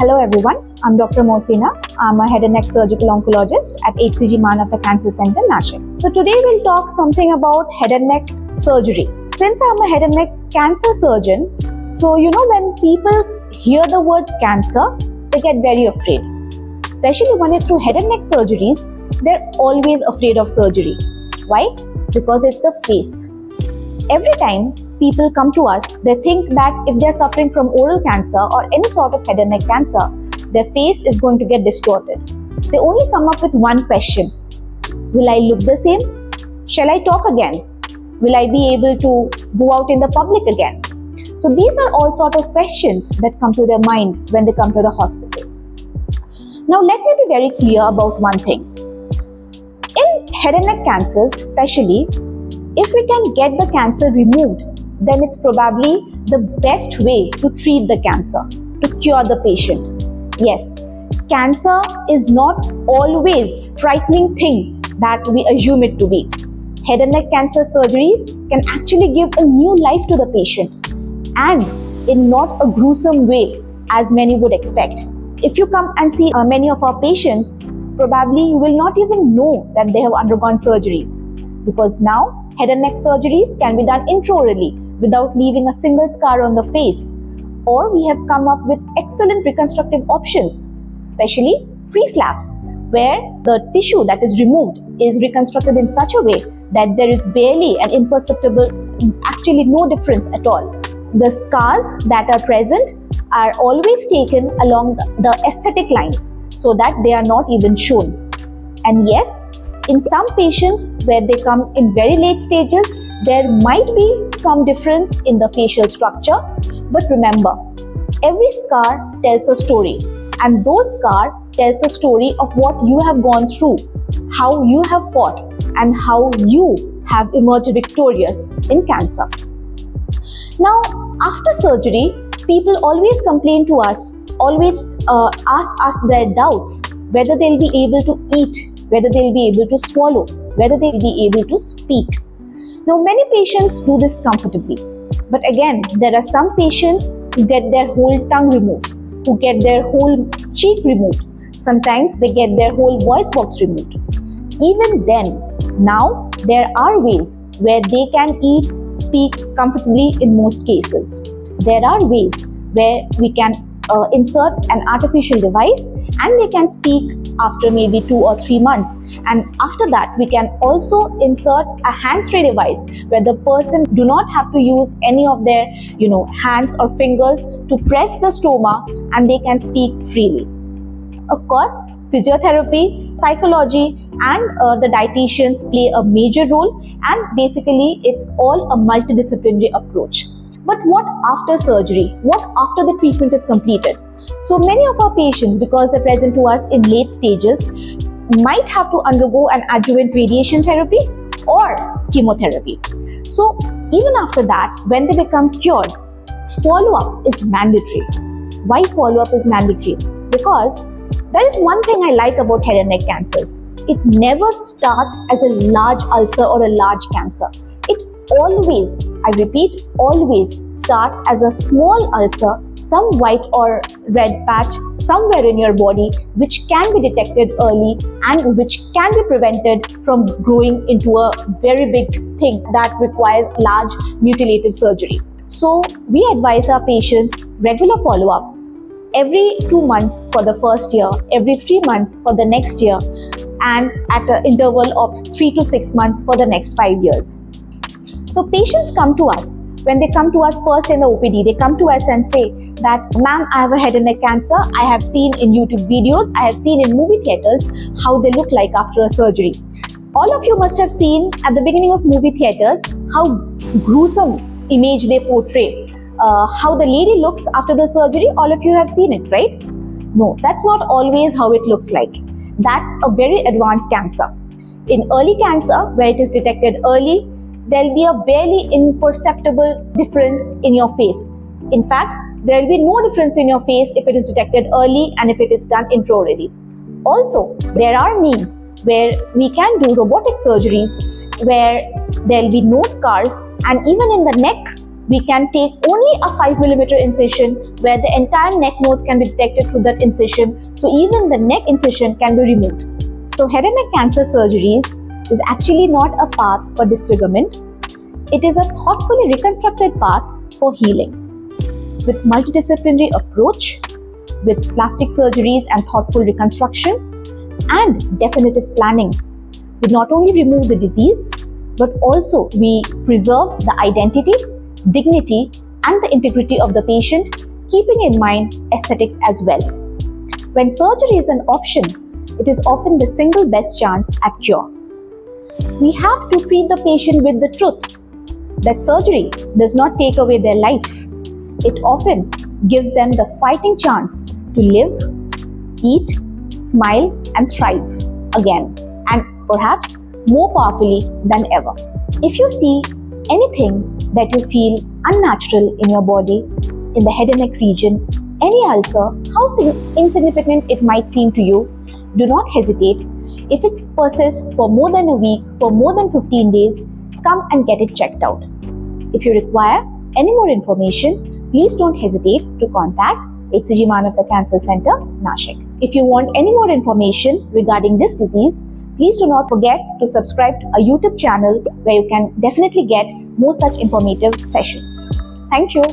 Hello everyone, I'm Dr. Mohsina. I'm a head and neck surgical oncologist at HCG Manavata Cancer Centre, Nashik. So today we'll talk something about head and neck surgery. Since I'm a head and neck cancer surgeon, so when people hear the word cancer, they get very afraid. Especially when it's through head and neck surgeries, they're always afraid of surgery. Why? Because it's the face. Every time people come to us, they think that if they're suffering from oral cancer or any sort of head and neck cancer, their face is going to get distorted. They only come up with one question. Will I look the same? Shall I talk again? Will I be able to go out in the public again? So these are all sort of questions that come to their mind when they come to the hospital. Now let me be very clear about one thing. In head and neck cancers especially, if we can get the cancer removed, then it's probably the best way to treat the cancer, to cure the patient. Yes, cancer is not always a frightening thing that we assume it to be. Head and neck cancer surgeries can actually give a new life to the patient, and in not a gruesome way as many would expect. If you come and see many of our patients, probably you will not even know that they have undergone surgeries, because now head and neck surgeries can be done intraorally without leaving a single scar on the face. Or we have come up with excellent reconstructive options, especially free flaps, where the tissue that is removed is reconstructed in such a way that there is barely an imperceptible, actually no difference at all. The scars that are present are always taken along the aesthetic lines so that they are not even shown. And yes, in some patients where they come in very late stages, there might be some difference in the facial structure. But remember, every scar tells a story, and those scars tells a story of what you have gone through, how you have fought, and how you have emerged victorious in cancer. Now, after surgery, people always complain to us, always ask us their doubts, whether they'll be able to eat, whether they'll be able to swallow, whether they'll be able to speak. Now, many patients do this comfortably. But again, there are some patients who get their whole tongue removed, who get their whole cheek removed. Sometimes they get their whole voice box removed. Even then, now there are ways where they can eat, speak comfortably in most cases. There are ways where we can insert an artificial device and they can speak after maybe 2 or 3 months, and after that we can also insert a hands-free device where the person do not have to use any of their hands or fingers to press the stoma, and they can speak freely. Of course, physiotherapy, psychology and the dietitians play a major role, and basically it's all a multidisciplinary approach. But what after surgery? What after the treatment is completed? So many of our patients, because they're present to us in late stages, might have to undergo an adjuvant radiation therapy or chemotherapy. So even after that, when they become cured, follow-up is mandatory. Why follow-up is mandatory? Because there is one thing I like about head and neck cancers. It never starts as a large ulcer or a large cancer. It always, I repeat, always starts as a small ulcer, some white or red patch somewhere in your body, which can be detected early and which can be prevented from growing into a very big thing that requires large mutilative surgery. So we advise our patients regular follow-up every 2 months for the first year, every 3 months for the next year, and at an interval of 3 to 6 months for the next 5 years. So patients come to us. When they come to us first in the OPD, they come to us and say that, ma'am, I have a head and neck cancer. I have seen in YouTube videos, I have seen in movie theaters how they look like after a surgery. All of you must have seen at the beginning of movie theaters how gruesome image they portray. How the lady looks after the surgery, all of you have seen it, right? No, that's not always how it looks like. That's a very advanced cancer. In early cancer, where it is detected early, there'll be a barely imperceptible difference in your face. In fact, there'll be no difference in your face if it is detected early and if it is done intraorally. Also, there are means where we can do robotic surgeries where there'll be no scars, and even in the neck, We can take only a 5mm incision where the entire neck nodes can be detected through that incision, so even the neck incision can be removed. So head and neck cancer surgeries is actually not a path for disfigurement. It is a thoughtfully reconstructed path for healing. With multidisciplinary approach, with plastic surgeries and thoughtful reconstruction, and definitive planning, we not only remove the disease, but also we preserve the identity, dignity, and the integrity of the patient, keeping in mind aesthetics as well. When surgery is an option, it is often the single best chance at cure. We have to treat the patient with the truth that surgery does not take away their life. It often gives them the fighting chance to live, eat, smile, and thrive again, and perhaps more powerfully than ever. If you see anything that you feel unnatural in your body, in the head and neck region, any ulcer, how insignificant it might seem to you, do not hesitate. If it persists for more than a week, for more than 15 days, come and get it checked out. If you require any more information, please don't hesitate to contact HCG Manavata Cancer Centre, Nashik. If you want any more information regarding this disease, please do not forget to subscribe to our YouTube channel where you can definitely get more such informative sessions. Thank you.